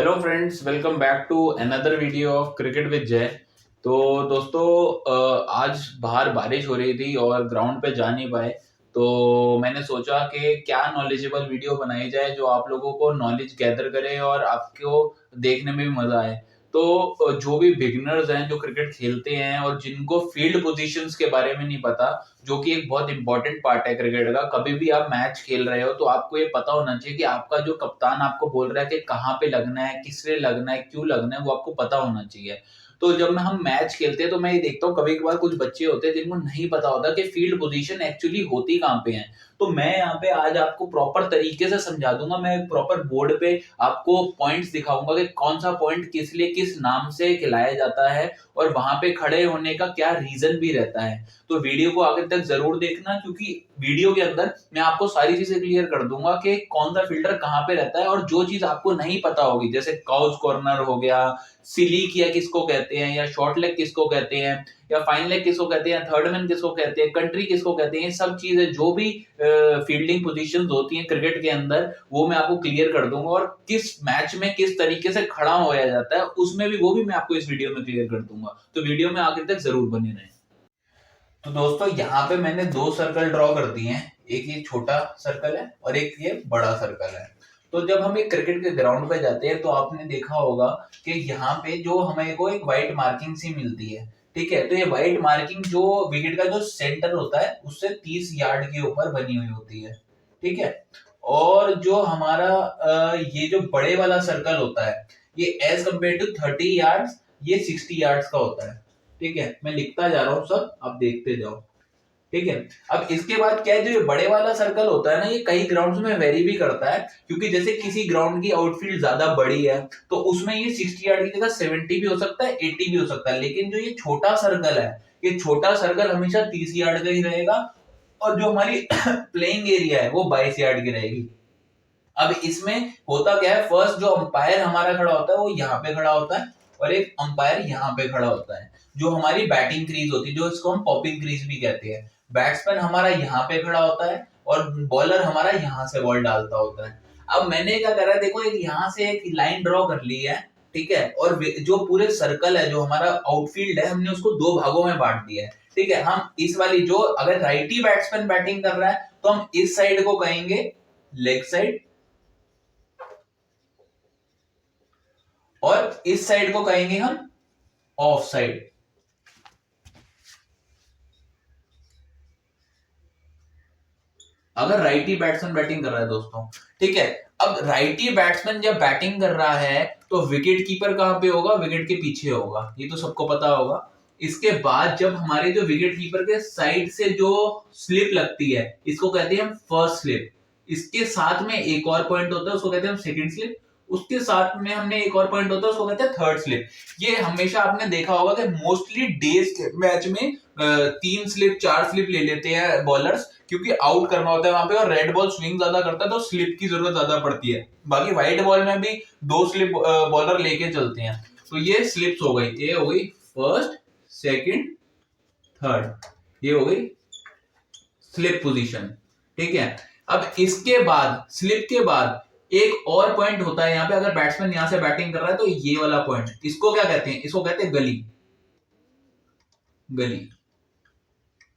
Hello friends, welcome back to another video of cricket with Jay. तो दोस्तों, आज बाहर बारिश हो रही थी और ग्राउंड पे जा नहीं पाए। तो मैंने सोचा कि क्या नॉलेजेबल वीडियो बनाई जाए जो आप लोगों को नॉलेज गैदर करे और आपको देखने में भी मजा आए। तो जो भी बिगिनर्स हैं जो क्रिकेट खेलते हैं और जिनको फील्ड पोजीशंस के बारे में नहीं पता, जो कि एक बहुत इंपॉर्टेंट पार्ट है क्रिकेट का। कभी भी आप मैच खेल रहे हो तो आपको ये पता होना चाहिए कि आपका जो कप्तान आपको बोल रहा है कि कहाँ पे लगना है, किस लिए लगना है, क्यों लगना है, वो आपको पता होना चाहिए। तो जब हम मैच खेलते हैं तो मैं ये देखता हूँ कभी कभार कुछ बच्चे होते हैं जिनको नहीं पता होता कि फील्ड पोजीशन एक्चुअली होती कहाँ पे है। तो मैं यहाँ पे आज आपको प्रॉपर तरीके से समझा दूंगा। मैं प्रॉपर बोर्ड पे आपको पॉइंट्स दिखाऊंगा कि कौन सा पॉइंट किस लिए किस नाम से खिलाया जाता है और वहां पे खड़े होने का क्या रीजन भी रहता है। तो वीडियो को आगे तक जरूर देखना, क्योंकि वीडियो के अंदर मैं आपको सारी चीजें क्लियर कर दूंगा कि कौन सा फील्डर कहाँ पे रहता है। और जो चीज आपको नहीं पता होगी, जैसे काउज कॉर्नर हो गया, सिली किया किसको कहते हैं, या शॉर्ट लेग किसको कहते हैं, या फाइन लेग किसको कहते हैं, थर्ड मैन किसको कहते हैं, कंट्री किसको कहते हैं, ये सब चीजें जो भी फील्डिंग पोजीशंस होती हैं क्रिकेट के अंदर, वो मैं आपको क्लियर कर दूंगा। और किस मैच में किस तरीके से खड़ा होया जाता है उसमें भी, वो भी मैं आपको इस वीडियो में क्लियर कर दूंगा। तो वीडियो में आखिर तक जरूर बने रहें। तो दोस्तों, यहाँ पे मैंने दो सर्कल ड्रॉ कर दिए हैं। एक ये छोटा सर्कल है और एक ये बड़ा सर्कल है। तो जब हम एक क्रिकेट के ग्राउंड पे जाते हैं तो आपने देखा होगा कि यहाँ पे जो हमें को एक व्हाइट मार्किंग सी मिलती है। ठीक है, तो ये व्हाइट मार्किंग जो विकेट का जो सेंटर होता है उससे 30 यार्ड के ऊपर बनी हुई होती है। ठीक है, और जो हमारा ये जो बड़े वाला सर्कल होता है, ये एज कम्पेयर टू 30 यार्ड, ये 60 यार्ड का होता है। ठीक है, मैं लिखता जा रहा हूँ, सब आप देखते जाओ। ठीक है, अब इसके बाद क्या है, जो ये बड़े वाला सर्कल होता है ना, ये कई ग्राउंड्स में वेरी भी करता है। क्योंकि जैसे किसी ग्राउंड की आउटफील्ड ज्यादा बड़ी है तो उसमें ये 60 यार्ड की जगह 70 भी हो सकता है, 80 भी हो सकता है। लेकिन जो ये छोटा सर्कल है, ये छोटा सर्कल हमेशा 30 यार्ड का ही रहेगा। और जो हमारी प्लेइंग एरिया है वो 22 यार्ड की रहेगी। अब इसमें होता क्या है, फर्स्ट जो अंपायर हमारा खड़ा होता है वो यहाँ पे खड़ा होता है, और एक अंपायर यहाँ पे खड़ा होता है। जो हमारी बैटिंग क्रीज होती है, जो इसको हम पॉपिंग क्रीज भी कहते हैं। बैट्समैन हमारा यहाँ पे खड़ा होता है और बॉलर हमारा यहाँ से बॉल डालता होता है। अब मैंने क्या करा है, देखो, एक यहाँ से एक लाइन ड्रॉ कर ली है। ठीक है, और जो पूरे सर्कल है, जो हमारा आउटफील्ड है, हमने उसको दो भागों में बांट दिया है। ठीक है, हम इस वाली जो अगर राइटी बैट्समैन बैटिंग कर रहा है तो हम इस साइड को कहेंगे लेग साइड, और इस साइड को कहेंगे हम ऑफ साइड। अगर राइटी बैट्समैन बैटिंग कर रहा है दोस्तों। ठीक है, अब राइटी बैट्समैन जब बैटिंग कर रहा है तो विकेट कीपर कहां पे होगा, विकेट के पीछे होगा, ये तो सबको पता होगा। इसके बाद जब हमारे जो विकेट कीपर के साइड से जो स्लिप लगती है, इसको कहते हैं हम फर्स्ट स्लिप। इसके साथ में एक और पॉइंट होता है, उसको कहते हैं हम सेकंड स्लिप। उसके साथ में हमने एक और पॉइंट होता है, उसको कहते हैं थर्ड स्लिप। ये हमेशा आपने देखा होगा कि मोस्टली डेज के मैच में 3 स्लिप 4 स्लिप ले लेते हैं बॉलर्स, क्योंकि आउट करना होता है वहां पे और रेड बॉल स्विंग ज्यादा करता है तो स्लिप की जरूरत ज्यादा पड़ती है। बाकी व्हाइट बॉल में भी 2 स्लिप बॉलर लेके चलते हैं। तो ये स्लिप्स हो गई, ये हो गई फर्स्ट, सेकंड, थर्ड, ये हो गई स्लिप पोजीशन। ठीक है, अब इसके बाद स्लिप के बाद एक और पॉइंट होता है यहाँ पे। अगर बैट्समैन यहां से बैटिंग कर रहा है तो ये वाला पॉइंट, इसको क्या कहते हैं, इसको कहते हैं गली, गली।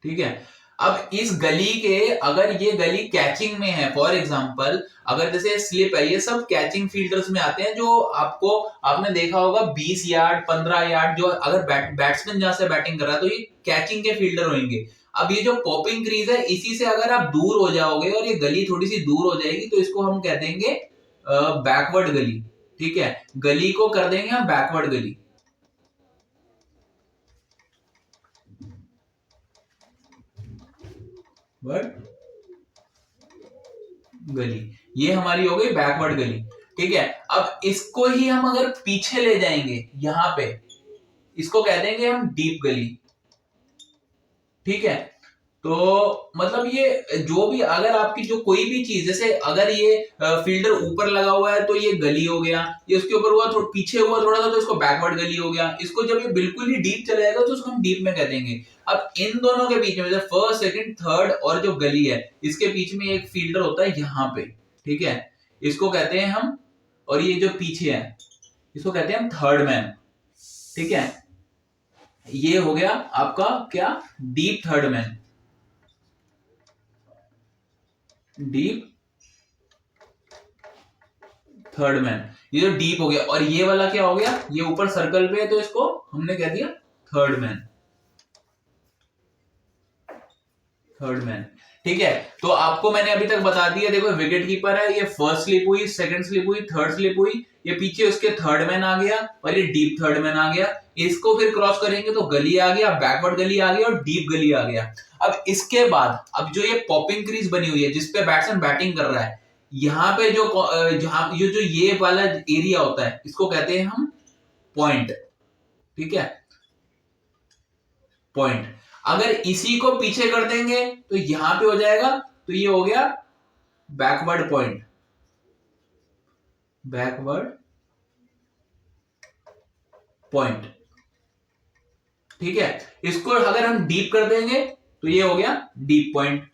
ठीक है, अब इस गली के, अगर ये गली कैचिंग में है, फॉर एग्जांपल अगर जैसे स्लिप है, ये सब कैचिंग फील्डर्स में आते हैं। जो आपको, आपने देखा होगा 20 यार्ड 15 यार्ड, जो अगर बैट्समैन जहां से बैटिंग कर रहा है तो ये कैचिंग के फील्डर होंगे। अब ये जो पॉपिंग क्रीज है, इसी से अगर आप दूर हो जाओगे और ये गली थोड़ी सी दूर हो जाएगी तो इसको हम कह देंगे बैकवर्ड गली। ठीक है, गली को कर देंगे हम बैकवर्ड गली। वर्ड गली, ये हमारी हो गई बैकवर्ड गली। ठीक है, अब इसको ही हम अगर पीछे ले जाएंगे यहां पे, इसको कह देंगे हम डीप गली। ठीक है, तो मतलब ये जो भी, अगर आपकी जो कोई भी चीज, जैसे अगर ये फील्डर ऊपर लगा हुआ है तो ये गली हो गया, ये उसके ऊपर हुआ थोड़ा पीछे हुआ थोड़ा सा तो इसको बैकवर्ड गली हो गया। इसको जब ये बिल्कुल ही डीप चला जाएगा तो उसको हम डीप में कह देंगे। अब इन दोनों के बीच में, जैसे फर्स्ट सेकंड थर्ड और जो गली है, इसके बीच में एक फील्डर होता है यहाँ पे। ठीक है, इसको कहते हैं हम, और ये जो पीछे है इसको कहते हैं हम थर्ड मैन। ठीक है, ये हो गया आपका क्या, deep third man, deep third man. ये जो डीप हो गया, और ये वाला क्या हो गया, ये ऊपर सर्कल पे है तो इसको हमने कह दिया थर्ड मैन, थर्ड मैन। ठीक है, तो आपको मैंने अभी तक बता दिया, देखो विकेट कीपर है, ये फर्स्ट स्लिप हुई, सेकंड स्लिप हुई, थर्ड स्लिप हुई, ये पीछे उसके थर्ड मैन आ गया, और ये डीप थर्ड मैन आ गया। इसको फिर क्रॉस करेंगे तो गली आ गया, बैकवर्ड गली आ गया और डीप गली आ गया। अब इसके बाद अब जो ये पॉपिंग क्रीज बनी हुई है जिसपे बैट्समैन बैटिंग कर रहा है, यहाँ पे जो जहां ये वाला एरिया होता है इसको कहते हैं हम पॉइंट। ठीक है, पॉइंट। अगर इसी को पीछे कर देंगे तो यहां पे हो जाएगा, तो ये हो गया बैकवर्ड पॉइंट, बैकवर्ड पॉइंट। ठीक है, इसको अगर हम डीप कर देंगे तो ये हो गया डीप पॉइंट।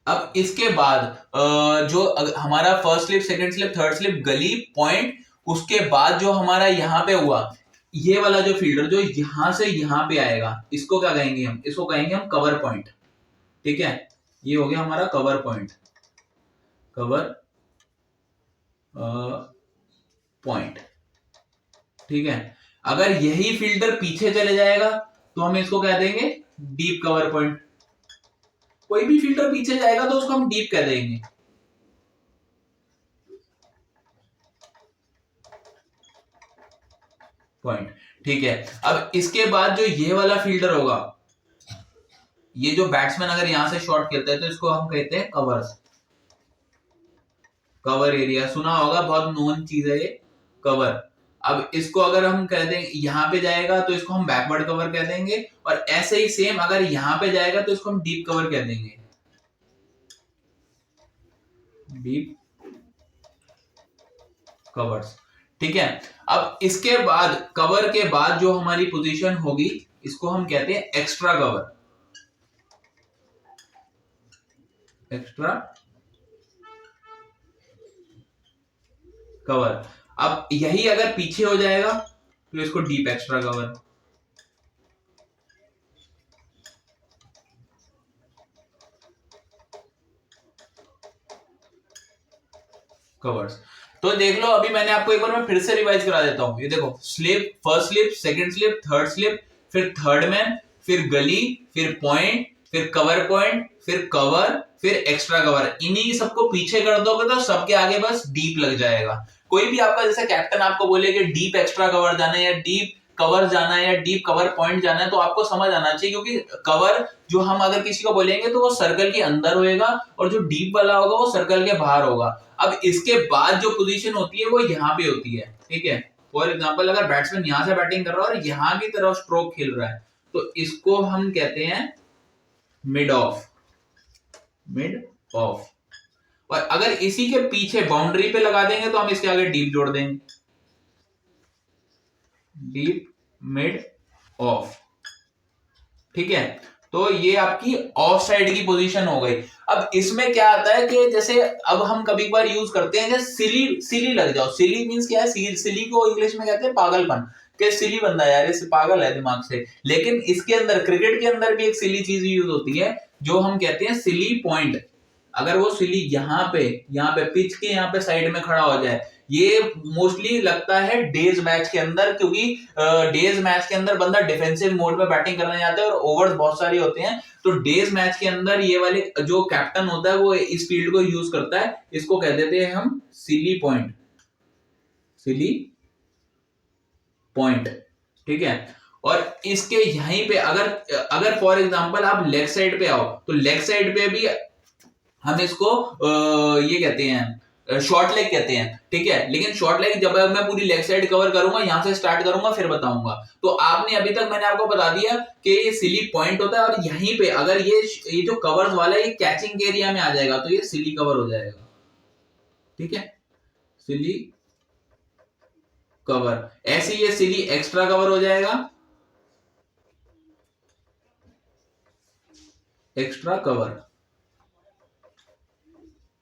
अब इसके बाद जो हमारा first slip, second slip, third slip, गली, पॉइंट, उसके बाद जो हमारा यहां पे हुआ, ये वाला जो फील्डर जो यहां से यहां पे आएगा, इसको क्या कहेंगे हम, इसको कहेंगे हम कवर पॉइंट। ठीक है, ये हो गया हमारा कवर पॉइंट, कवर पॉइंट। ठीक है, अगर यही फील्डर पीछे चले जाएगा तो हम इसको कह देंगे डीप कवर पॉइंट। कोई भी फील्डर पीछे जाएगा तो उसको हम डीप कह देंगे। पॉइंट। ठीक है, अब इसके बाद जो ये वाला फील्डर होगा, ये जो बैट्समैन अगर यहां से शॉट खेलता है तो इसको हम कहते हैं कवर्स, कवर एरिया सुना होगा, बहुत नोन चीज है ये कवर। अब इसको अगर हम कह दें यहां पे जाएगा तो इसको हम बैकवर्ड कवर कह देंगे, और ऐसे ही सेम अगर यहां पे जाएगा तो इसको हम डीप कवर कह देंगे, डीप कवर्स। ठीक है, अब इसके बाद कवर के बाद जो हमारी पोजीशन होगी इसको हम कहते हैं एक्स्ट्रा कवर, एक्स्ट्रा कवर। अब यही अगर पीछे हो जाएगा तो इसको डीप एक्स्ट्रा कवर, कवर्स। तो देख लो, अभी मैंने आपको एक बार मैं फिर से रिवाइज करा देता हूं। ये देखो, slip, first slip, second slip, third slip, फिर थर्ड मैन, फिर गली, फिर पॉइंट, फिर कवर पॉइंट, फिर कवर, फिर एक्स्ट्रा कवर। इन्हीं सबको पीछे कर दोगे तो सबके आगे बस डीप लग जाएगा। कोई भी आपका जैसे कैप्टन आपको बोले कि डीप एक्स्ट्रा कवर जाना है या डीप कवर जाना है या डीप कवर पॉइंट जाना है, तो आपको समझ आना चाहिए, क्योंकि कवर जो हम अगर किसी को बोलेंगे तो वो सर्कल के अंदर होएगा, और जो डीप वाला होगा वो सर्कल के बाहर होगा। अब इसके बाद जो पोजीशन होती है वो यहाँ पे होती है। ठीक है, फॉर एग्जांपल अगर बैट्समैन यहां से बैटिंग कर रहा है और यहाँ की तरफ स्ट्रोक खेल रहा है तो इसको हम कहते हैं मिड ऑफ, मिड ऑफ। और अगर इसी के पीछे बाउंड्री पे लगा देंगे तो हम इसके आगे डीप जोड़ देंगे, डीप मिड ऑफ। ठीक है, तो ये आपकी ऑफ साइड की पोजीशन हो गई। अब इसमें क्या आता है कि जैसे अब हम कभी कभार यूज करते हैं जैसे सिली, सिली लग जाओ। सिली मींस क्या है, सिली को इंग्लिश में कहते हैं पागलपन, कि सिली बंदा यार, इससे पागल है दिमाग से। लेकिन इसके अंदर, क्रिकेट के अंदर भी एक सिली चीज यूज होती है जो हम कहते हैं सिली पॉइंट। अगर वो सिली यहाँ पे पिच के यहाँ पे साइड में खड़ा हो जाए, ये मोस्टली लगता है डेज मैच के अंदर, क्योंकि डेज मैच के अंदर बंदा डिफेंसिव मोड में बैटिंग करने जाता है और ओवर्स बहुत सारे होते हैं, तो डेज मैच के अंदर ये वाले जो कैप्टन होता है वो इस फील्ड को यूज करता है। इसको कह देते हैं हम सिली पॉइंट, सिली पॉइंट। ठीक है, और इसके यहीं पे अगर अगर फॉर एग्जांपल आप लेग साइड पे आओ तो लेग साइड पे भी हम इसको ये कहते हैं शॉर्ट लेग कहते हैं। ठीक है, लेकिन शॉर्ट लेग जब मैं पूरी लेग साइड कवर करूंगा, यहां से स्टार्ट करूंगा फिर बताऊंगा। तो आपने अभी तक मैंने आपको बता दिया कि ये सिली पॉइंट होता है, और यहीं पे अगर ये जो कवर्स वाला है ये कैचिंग एरिया में आ जाएगा तो ये सिली कवर हो जाएगा। ठीक है, सिली कवर। ऐसे ये सिली एक्स्ट्रा कवर हो जाएगा, एक्स्ट्रा कवर।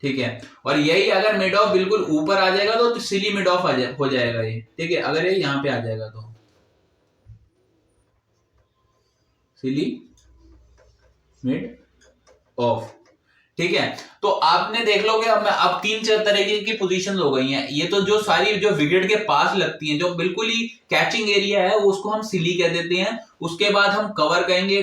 ठीक है। और यही अगर मिड ऑफ बिल्कुल ऊपर आ जाएगा तो सिली मिड ऑफ हो जाएगा ये, ठीक है। अगर ये यहाँ पे आ जाएगा तो सिली मिड ऑफ, ठीक है। तो आपने देख लो कि अब तीन चार तरीके की पोजीशन हो गई हैं। ये तो जो सारी जो विकेट के पास लगती हैं, जो बिल्कुल ही कैचिंग एरिया है, उसको हम सिली कह देते हैं। उसके बाद हम कवर कहेंगे,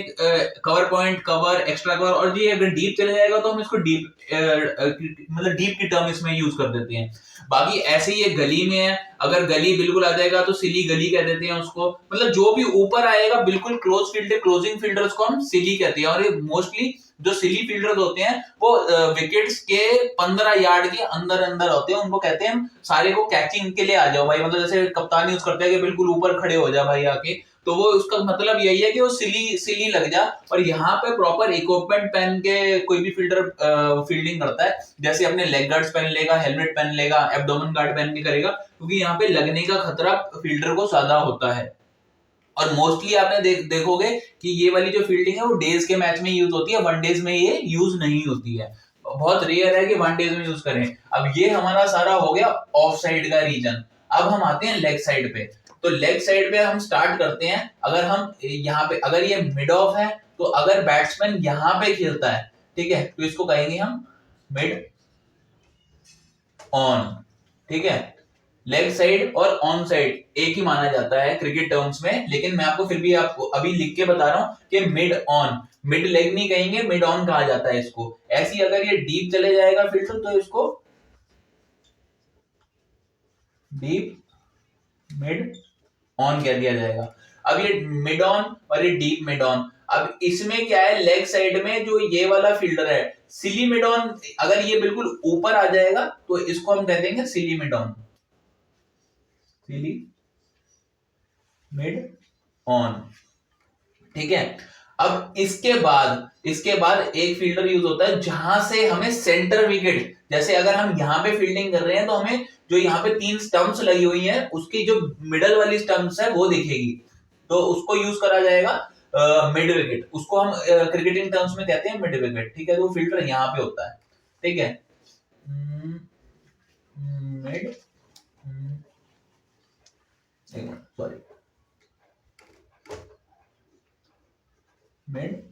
cover point, cover, extra cover. और ये अगर डीप चले जाएगा तो हम इसको डीप, मतलब डीप की टर्म इसमें यूज कर देते हैं। बाकी ऐसे ही ये गली में है, अगर गली बिल्कुल आ जाएगा तो सिली गली कह देते हैं उसको। मतलब जो भी ऊपर आएगा बिल्कुल क्लोज फील्ड, क्लोजिंग फील्डर, उसको हम सिली कहते हैं। और ये मोस्टली जो सिली फील्डर्स होते हैं वो विकेट्स के 15 यार्ड के अंदर अंदर होते हैं। उनको कहते हैं सारे को कैचिंग के लिए आ जाओ भाई, मतलब जैसे कप्तान यूज करते हैं कि बिल्कुल ऊपर खड़े हो जा भाई आके, तो वो उसका मतलब यही है कि वो सिली सिली लग जा। और यहाँ पे प्रॉपर इक्विपमेंट पहन के कोई भी फील्डर फील्डिंग करता है, जैसे अपने लेग गार्ड्स पहन लेगा, हेलमेट पहन लेगा, एब्डोमेन गार्ड पहन के करेगा, क्योंकि यहाँ पे लगने का खतरा फील्डर को ज्यादा होता है। और मोस्टली आपने देखोगे कि ये वाली जो फील्डिंग है वो डेज के मैच में यूज होती है, वन डेज में ये यूज नहीं होती है। बहुत रेयर है कि वन डेज में यूज करें। अब ये हमारा सारा हो गया ऑफ साइड का रीजन। अब हम आते हैं लेग साइड पे। तो लेग साइड पे हम स्टार्ट करते हैं। अगर हम यहाँ पे, अगर ये मिड ऑफ है, तो अगर बैट्समैन यहाँ पे खेलता है, ठीक है, तो इसको कहेंगे हम मिड ऑन, ठीक है। लेग साइड और ऑन साइड एक ही माना जाता है क्रिकेट टर्म्स में, लेकिन मैं आपको फिर भी आपको अभी लिख के बता रहा हूं कि मिड ऑन, मिड लेग नहीं कहेंगे, मिड ऑन कहा जाता है इसको। ऐसी अगर ये डीप चले जाएगा फील्डर तो इसको डीप मिड ऑन कह दिया जाएगा। अब ये मिड ऑन और ये डीप मिड ऑन, अब इसमें क्या है, लेग साइड में जो ये वाला फील्डर है सिली मिड ऑन, अगर ये बिल्कुल ऊपर आ जाएगा तो इसको हम कह देंगे silly mid on, silly mid on, ठीक है। अब इसके बाद एक फील्डर यूज होता है जहां से हमें सेंटर विकेट, जैसे अगर हम यहां पे फील्डिंग कर रहे हैं तो हमें जो यहाँ पे 3 स्टंप्स लगी हुई हैं उसकी जो मिडल वाली स्टंप्स है वो दिखेगी, तो उसको यूज करा जाएगा मिड विकेट। उसको हम क्रिकेटिंग टर्म्स में कहते हैं मिड विकेट, ठीक है। तो फील्डर यहाँ पे होता है, ठीक है। मिड, सॉरी, मिड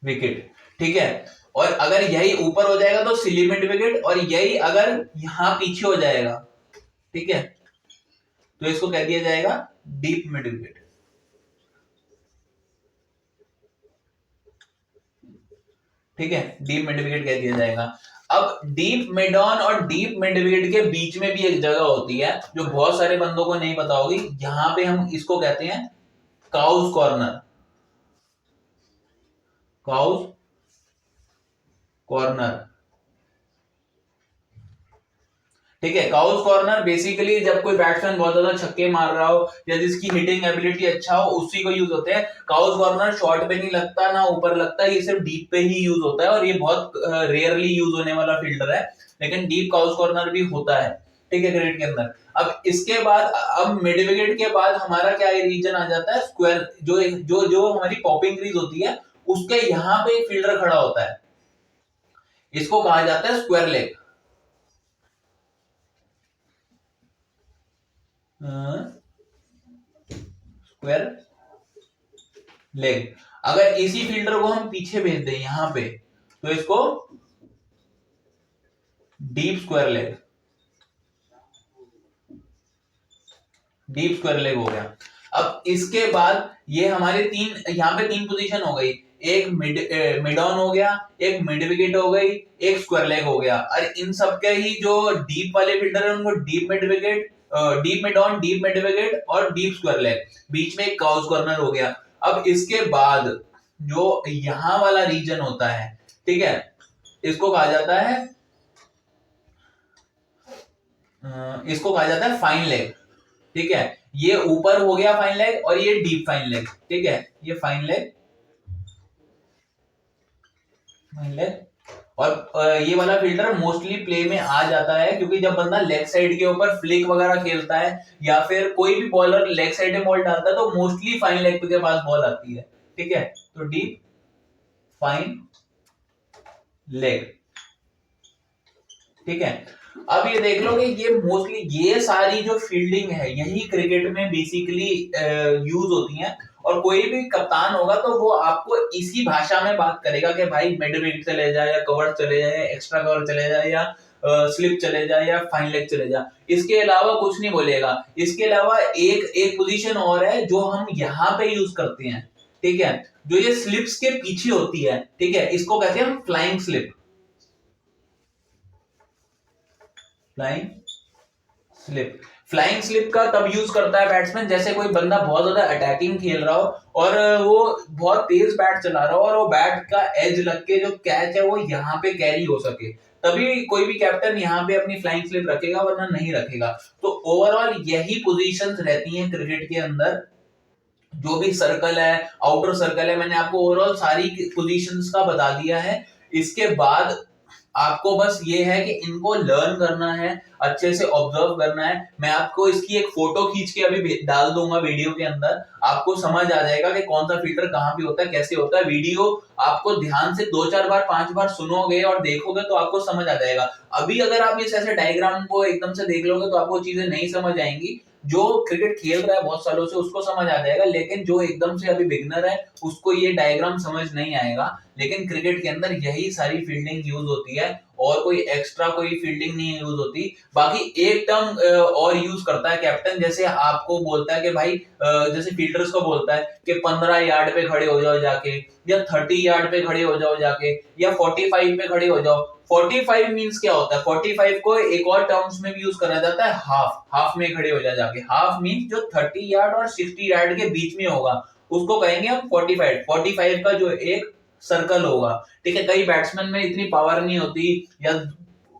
विकेट, ठीक है। और अगर यही ऊपर हो जाएगा तो सिली मिड विकेट, और यही अगर यहां पीछे हो जाएगा, ठीक है, तो इसको कह दिया जाएगा डीप मिड विकेट, ठीक है। डीप मिड विकेट कह दिया जाएगा। अब डीप मिड ऑन और डीप मिड विकेट के बीच में भी एक जगह होती है जो बहुत सारे बंदों को नहीं पता होगी, यहां पे हम इसको कहते हैं काउज कॉर्नर, काउज कॉर्नर, ठीक है। काउज कॉर्नर बेसिकली जब कोई बैट्समैन बहुत ज्यादा छक्के मार रहा हो या जिसकी हिटिंग एबिलिटी अच्छा हो उसी को यूज होते हैं। काउज कॉर्नर शॉर्ट पे नहीं लगता, ना ऊपर लगता, ये सिर्फ डीप पे ही यूज होता है, और ये बहुत रेयरली यूज होने वाला फील्डर है, लेकिन डीप काउज कॉर्नर भी होता है, ठीक है, क्रिकेट के अंदर। अब इसके बाद, अब मिड विकेट के बाद हमारा क्या रीजन आ जाता है, स्क्वायर, जो जो जो हमारी पॉपिंग क्रीज होती है उसके यहाँ पे एक फील्डर खड़ा होता है, इसको कहा जाता है स्क्वायर लेग, स्क्वायर लेग। अगर इसी फील्डर को हम पीछे भेज दें यहां पे, तो इसको deep square leg, deep square leg हो गया। अब इसके बाद ये हमारे यहाँ पे तीन पोजीशन हो गई, एक मिड ऑन हो गया, एक मिड विकेट हो गई, एक स्क्वायर लेग हो गया। और इन सबके ही जो डीप वाले फील्डर है उनको deep mid wicket, deep mid on, deep mid wicket और डीप स्क्वायर लेग, बीच में एक काउज कॉर्नर हो गया। अब इसके बाद जो यहां वाला रीजन होता है, ठीक है, इसको कहा जाता है, इसको कहा जाता है फाइन लेग, ठीक है। ये ऊपर हो गया फाइन लेग और ये डीप फाइन लेग, ठीक है। ये फाइन लेग, फाइन लेग। और ये वाला फील्डर मोस्टली प्ले में आ जाता है क्योंकि जब बंदा लेग साइड के ऊपर फ्लिक वगैरह खेलता है या फिर कोई भी बॉलर लेग साइड में बॉल डालता है तो मोस्टली फाइन लेग के पास बॉल आती है, ठीक है। तो डीप फाइन लेग, ठीक है। अब ये देख लो कि ये मोस्टली ये सारी जो फील्डिंग है यही क्रिकेट में बेसिकली यूज होती है। और कोई भी कप्तान होगा तो वो आपको इसी भाषा में बात करेगा कि भाई मिड विकेट चले जाए या कवर चले जाए, एक्स्ट्रा कवर चले जाए, या स्लिप चले जाए, या फाइन लेग चले जाए। इसके अलावा कुछ नहीं बोलेगा। इसके अलावा एक एक पोजीशन और है जो हम यहाँ पे यूज करते हैं, ठीक है, जो ये स्लिप्स के पीछे होती है, ठीक है, इसको कहते हैं हम flying slip. Flying slip, flying slip का तब यूज करता है बैट्समैन जैसे कोई बंदा बहुत ज्यादा अटैकिंग खेल रहा हो और वो बहुत तेज बैट चला रहा हो और वो बैट का एज लग के जो कैच है वो यहाँ पे कैरी हो सके, तभी कोई भी कैप्टन यहाँ पे अपनी फ्लाइंग स्लिप रखेगा, वरना नहीं रखेगा। तो ओवरऑल यही पोजीशंस रहती हैं क्रिकेट के अंदर। जो भी सर्कल है, आउटर सर्कल है, मैंने आपको ओवरऑल सारी पोजीशंस का बता दिया है। इसके बाद आपको बस ये है कि इनको लर्न करना है, अच्छे से ऑब्जर्व करना है। मैं आपको इसकी एक फोटो खींच के अभी डाल दूंगा वीडियो के अंदर, आपको समझ आ जाएगा कि कौन सा फील्डर कहाँ पे होता है, कैसे होता है। वीडियो आपको ध्यान से 2-4 बार 5 बार सुनोगे और देखोगे तो आपको समझ आ जाएगा। अभी अगर आप इस ऐसे डायग्राम को एकदम से देख लोगे तो आपको चीजें नहीं समझ आएंगी। जो क्रिकेट खेल रहा है बहुत सालों से उसको समझ आ जाएगा, लेकिन जो एकदम से अभी बिगनर है उसको ये डायग्राम समझ नहीं आएगा। लेकिन क्रिकेट के अंदर यही सारी फील्डिंग यूज होती है और कोई एक्स्ट्रा कोई फील्डिंग नहीं यूज होती। बाकी एक टर्म और यूज करता है कैप्टन, जैसे आपको बोलता है कि भाई जैसे फील्डर्स को बोलता है कि 15 यार्ड पे खड़े हो जाओ जाके, या 30 यार्ड पे खड़े हो जाओ जाके, या 45 पे खड़े हो जाओ। 45 मींस क्या होता है? 45 को एक और टर्म्स में भी यूज करा जाता है, हाफ। हाफ में खड़े हो जाए जाके। हाफ मींस जो 30 यार्ड और 60 यार्ड के बीच में होगा उसको कहेंगे हम 45। 45 का जो एक सर्कल होगा, ठीक है। कई बैट्समैन में इतनी पावर नहीं होती या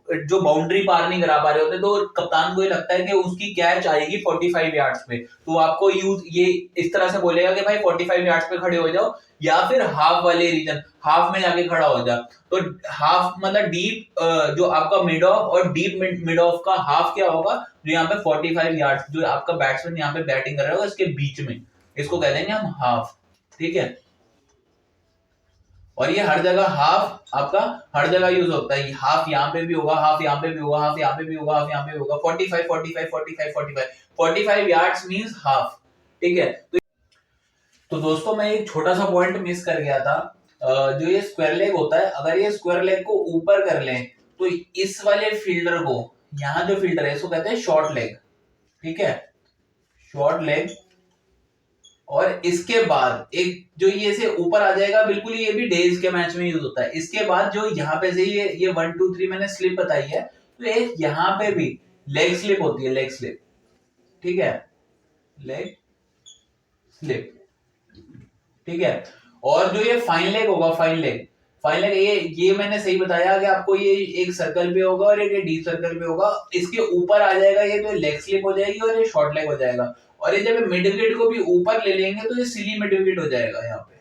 जो बाउंड्री पार नहीं करा पा रहे होते, तो कप्तान को ये लगता है कि उसकी कैच आएगी 45 यार्ड्स पे, तो आपको यूज ये इस तरह से बोलेगा कि भाई 45 यार्ड्स पे खड़े हो जाओ, या फिर हाफ वाले रीजन, हाफ में जाके खड़ा हो जा। तो हाफ मतलब डीप, जो आपका मिड ऑफ और डीप मिड ऑफ का हाफ क्या होगा, जो यहाँ पे 45 यार्ड्स जो आपका बैट्समैन यहाँ पे बैटिंग कर रहा होगा इसके बीच में, इसको कह देंगे हम हाफ, ठीक है। और ये हर जगह हाफ आपका हर जगह यूज होता है। हाफ यहाँ पे भी होगा, हाफ यहाँ पे भी होगा, हाफ यहाँ पे भी होगा, हाफ यहाँ पे भी होगा। 45 45 45 45 45 यार्ड्स मींस हाफ, ठीक है। तो दोस्तों मैं एक छोटा सा पॉइंट मिस कर गया था। जो ये स्क्वायर लेग होता है, अगर ये स्क्वायर लेग को ऊपर कर लें तो इस वाले फील्डर को, यहाँ जो फील्डर है इसको कहते हैं शॉर्ट लेग, ठीक है, शॉर्ट लेग। और इसके बाद एक जो ये से ऊपर आ जाएगा बिल्कुल, ये भी डेज के मैच में यूज होता है। इसके बाद जो यहाँ पे से ये 1 2 3 मैंने स्लिप बताई है, तो एक यहाँ पे भी लेग स्लिप होती है, लेग स्लिप, ठीक है, लेग स्लिप, ठीक है। और जो ये फाइन लेग होगा, फाइन लेग, फाइन लेग ये मैंने सही बताया कि आपको ये एक सर्कल पे होगा और एक डीप सर्कल पे होगा। इसके ऊपर आ जाएगा ये तो लेग स्लिप हो जाएगी और ये शॉर्ट लेग हो जाएगा। और ये जब मिड विकेट को भी ऊपर ले लेंगे तो ये सिली मिड विकेट हो जाएगा यहाँ पे।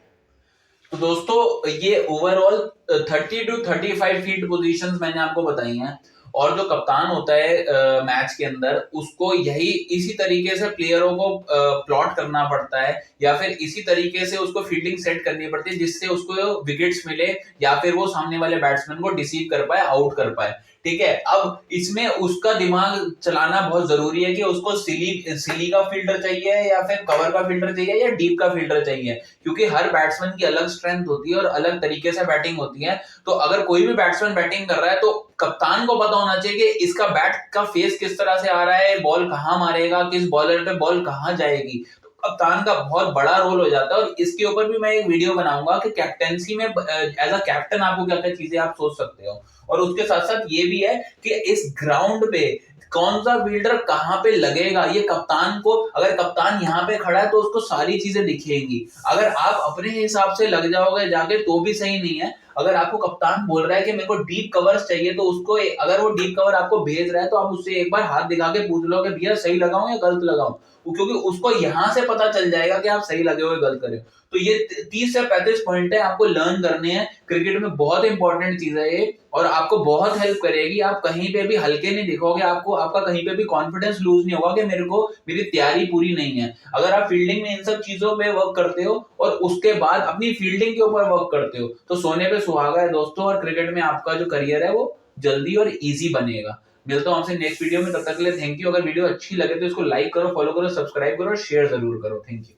तो दोस्तों ये ओवरऑल 30 to 35 फीट पोजीशंस मैंने आपको बताई हैं। और जो कप्तान होता है मैच के अंदर, उसको यही इसी तरीके से प्लेयरों को प्लॉट करना पड़ता है, या फिर इसी तरीके से उसको फील्डिंग सेट करनी पड़ती है जिससे उसको विकेट्स मिले, या फिर वो सामने वाले बैट्समैन को डिसीव कर पाए, आउट कर पाए, ठीक है। अब इसमें उसका दिमाग चलाना बहुत जरूरी है कि उसको सिली का फील्डर चाहिए, या फिर कवर का फील्डर चाहिए, या डीप का फील्डर चाहिए, क्योंकि हर बैट्समैन की अलग स्ट्रेंथ होती है और अलग तरीके से बैटिंग होती है। तो अगर कोई भी बैट्समैन बैटिंग कर रहा है तो कप्तान को पता होना चाहिए कि इसका बैट का फेस किस तरह से आ रहा है, बॉल कहाँ मारेगा, किस बॉलर पे बॉल कहाँ जाएगी। तो कप्तान का बहुत बड़ा रोल हो जाता है। और इसके ऊपर भी मैं एक वीडियो बनाऊंगा कि कैप्टेंसी में एज अ कैप्टन आपको क्या क्या चीजें आप सोच सकते हो। और उसके साथ साथ ये भी है कि इस ग्राउंड पे कौन सा फील्डर कहाँ पे लगेगा, ये कप्तान को, अगर कप्तान यहाँ पे खड़ा है तो उसको सारी चीजें दिखेंगी। अगर आप अपने हिसाब से लग जाओगे जाके तो भी सही नहीं है। अगर आपको कप्तान बोल रहा है कि मेरे को डीप कवर्स चाहिए, तो उसको अगर वो डीप कवर आपको भेज रहा है तो आप उससे एक बार हाथ दिखा के पूछ लो कि भैया सही लगाऊं या गलत लगाऊं, क्योंकि उसको यहाँ से पता चल जाएगा कि आप सही लगे हो या गलत करे हो। तो ये 30 से 35 पॉइंट है, आपको लर्न करने हैं। क्रिकेट में बहुत इंपॉर्टेंट चीज है ये, और आपको बहुत हेल्प करेगी। आप कहीं पे भी हल्के नहीं दिखोगे, आपको आपका कहीं पे भी कॉन्फिडेंस लूज नहीं होगा कि मेरे को मेरी तैयारी पूरी नहीं है। अगर आप फील्डिंग में इन सब चीजों पे वर्क करते हो और उसके बाद अपनी फील्डिंग के ऊपर वर्क करते हो तो सोने पे सुहागा है दोस्तों। और क्रिकेट में आपका जो करियर है वो जल्दी और इजी बनेगा। मिलता हूँ आपसे नेक्स्ट वीडियो में, तब तक के लिए थैंक यू। अगर वीडियो अच्छी लगे तो इसको लाइक करो, फॉलो करो, सब्सक्राइब करो और शेयर जरूर करो। Thank you.